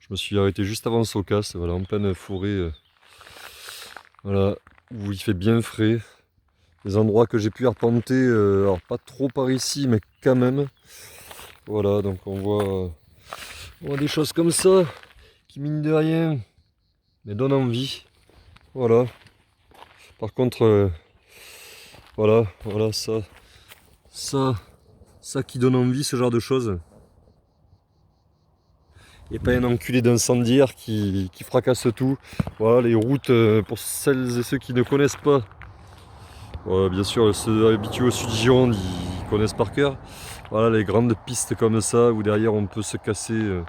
Je me suis arrêté juste avant Socas, voilà, en pleine forêt, voilà, où il fait bien frais. Des endroits que j'ai pu arpenter, alors pas trop par ici, mais quand même. Voilà, donc on voit des choses comme ça, qui mine de rien, mais donnent envie. Voilà. Par contre, voilà, ça, ça qui donne envie, ce genre de choses. Et pas un enculé d'incendiaire qui fracasse tout. Voilà, les routes, pour celles et ceux qui ne connaissent pas. Ouais, bien sûr, ceux habitués au sud Gironde, ils connaissent par cœur. Voilà, les grandes pistes comme ça, où derrière on peut se casser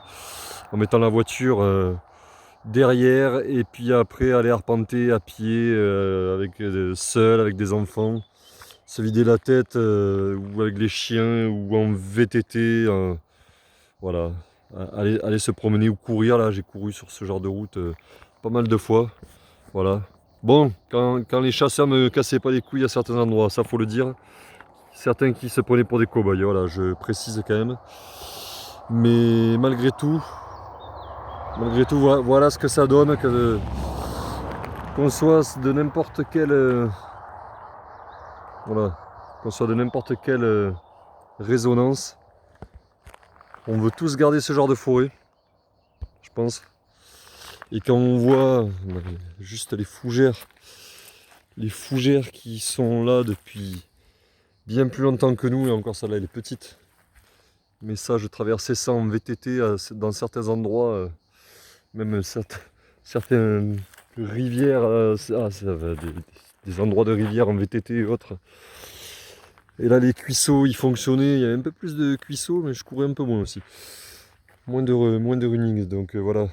en mettant la voiture derrière, et puis après aller arpenter à pied, seul, avec des enfants, se vider la tête, ou avec les chiens, ou en VTT. Voilà, aller se promener ou courir. Là, j'ai couru sur ce genre de route pas mal de fois. Voilà. Bon, quand les chasseurs me cassaient pas les couilles à certains endroits, ça faut le dire. Certains qui se prenaient pour des cow-boys, voilà, je précise quand même. Mais malgré tout, voilà ce que ça donne, qu'on soit de n'importe quelle, voilà, qu'on soit de n'importe quelle résonance. On veut tous garder ce genre de forêt, je pense. Et quand on voit juste les fougères qui sont là depuis bien plus longtemps que nous, et encore celle-là elle est petite. Mais ça, je traversais ça en VTT dans certains endroits, même certaines rivières, des endroits de rivières en VTT et autres. Et là, les cuisseaux, ils fonctionnaient. Il y avait un peu plus de cuisseaux, mais je courais un peu moins aussi. Moins de running. Donc voilà.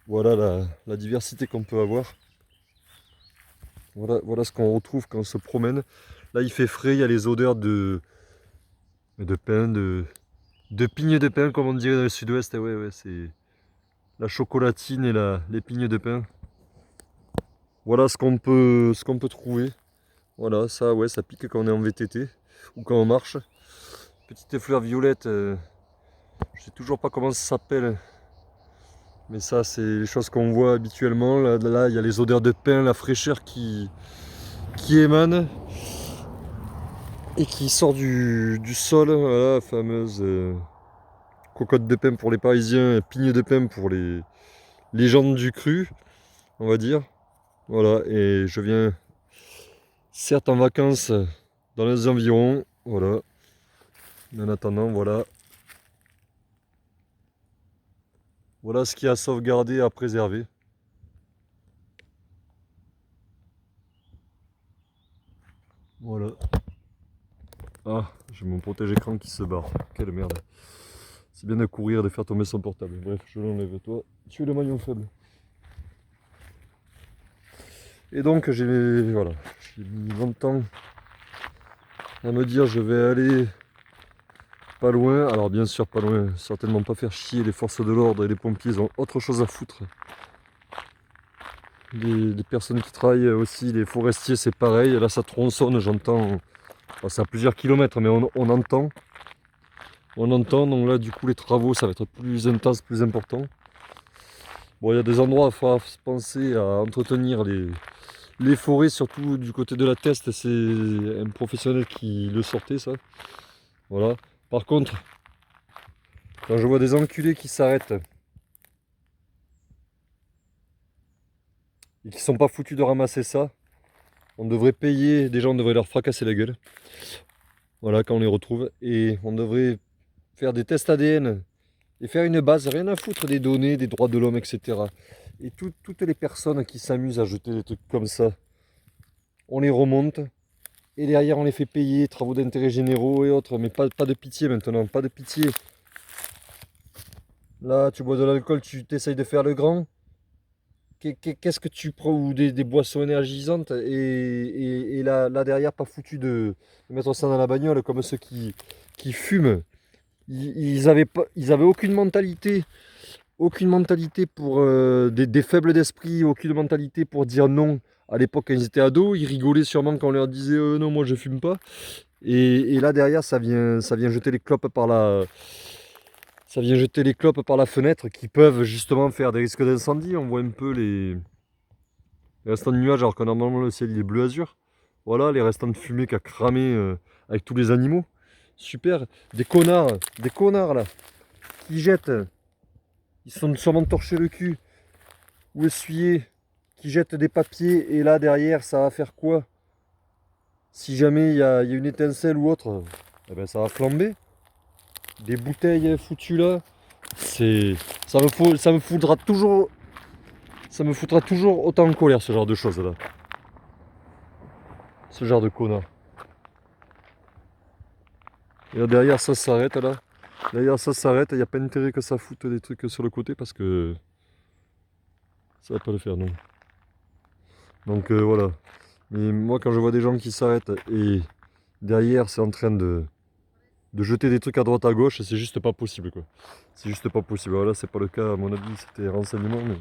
Voilà la diversité qu'on peut avoir. Voilà ce qu'on retrouve quand on se promène. Là, il fait frais, il y a les odeurs de pain, de pigne de pain, comme on dirait dans le sud-ouest. Ouais, c'est la chocolatine et les pignes de pain. Voilà ce qu'on peut trouver. Voilà, ça, ouais, ça pique quand on est en VTT ou quand on marche. Petite fleur violette, je sais toujours pas comment ça s'appelle. Mais ça, c'est les choses qu'on voit habituellement. Là, il y a les odeurs de pain, la fraîcheur qui émane et qui sort du sol. Voilà, la fameuse cocotte de pain pour les Parisiens, pigne de pain pour les gens du cru, on va dire. Voilà, et je viens certes en vacances dans les environs. Voilà. Mais en attendant, voilà ce qu'il y a à sauvegarder, à préserver. Voilà. Ah, j'ai mon protège-écran qui se barre. Quelle merde. C'est bien de courir et de faire tomber son portable. Bref, je l'enlève. Toi, tu es le maillon faible. Et donc, j'ai mis longtemps à me dire je vais aller pas loin. Alors bien sûr pas loin, certainement pas faire chier les forces de l'ordre et les pompiers, ils ont autre chose à foutre. Les personnes qui travaillent aussi, les forestiers, c'est pareil. Là ça tronçonne, j'entends. Enfin, c'est à plusieurs kilomètres, mais on entend. On entend, donc là du coup les travaux ça va être plus intense, plus important. Bon, il y a des endroits, il faudra penser à entretenir les forêts, surtout du côté de la Teste, c'est un professionnel qui le sortait ça. Voilà. Par contre, quand je vois des enculés qui s'arrêtent et qui sont pas foutus de ramasser ça, on devrait payer, déjà on devrait leur fracasser la gueule. Voilà, quand on les retrouve. Et on devrait faire des tests ADN et faire une base, rien à foutre des données, des droits de l'homme, etc. Et toutes les personnes qui s'amusent à jeter des trucs comme ça, on les remonte. Et derrière, on les fait payer, travaux d'intérêt généraux et autres. Mais pas de pitié maintenant, pas de pitié. Là, tu bois de l'alcool, tu t'essayes de faire le grand. Qu'est-ce que tu prends, ou des boissons énergisantes, et là derrière, pas foutu de mettre ça dans la bagnole comme ceux qui fument. Ils avaient aucune mentalité pour des faibles d'esprit, aucune mentalité pour dire non. À l'époque, quand ils étaient ados, ils rigolaient sûrement quand on leur disait non, moi je fume pas. Et là derrière, ça vient jeter les clopes par la. Ça vient jeter les clopes par la fenêtre qui peuvent justement faire des risques d'incendie. On voit un peu les restants de nuages alors que normalement le ciel il est bleu azur. Voilà, les restants de fumée qui a cramé avec tous les animaux. Super. Des connards là, qui jettent. Ils se sont sûrement torchés le cul. Ou essuyés. Qui jettent des papiers. Et là derrière, ça va faire quoi? Si jamais il y a une étincelle ou autre, eh ben, ça va flamber. Des bouteilles foutues là. C'est. Ça me foutra toujours. Ça me foutra toujours autant en colère ce genre de choses là. Ce genre de connard. Et là derrière ça s'arrête là. Derrière ça s'arrête, il n'y a pas intérêt que ça foute des trucs sur le côté parce que ça va pas le faire non. Donc voilà. Mais moi quand je vois des gens qui s'arrêtent et derrière c'est en train de jeter des trucs à droite à gauche, c'est juste pas possible quoi. C'est juste pas possible. Voilà, c'est pas le cas à mon avis, c'était renseignement mais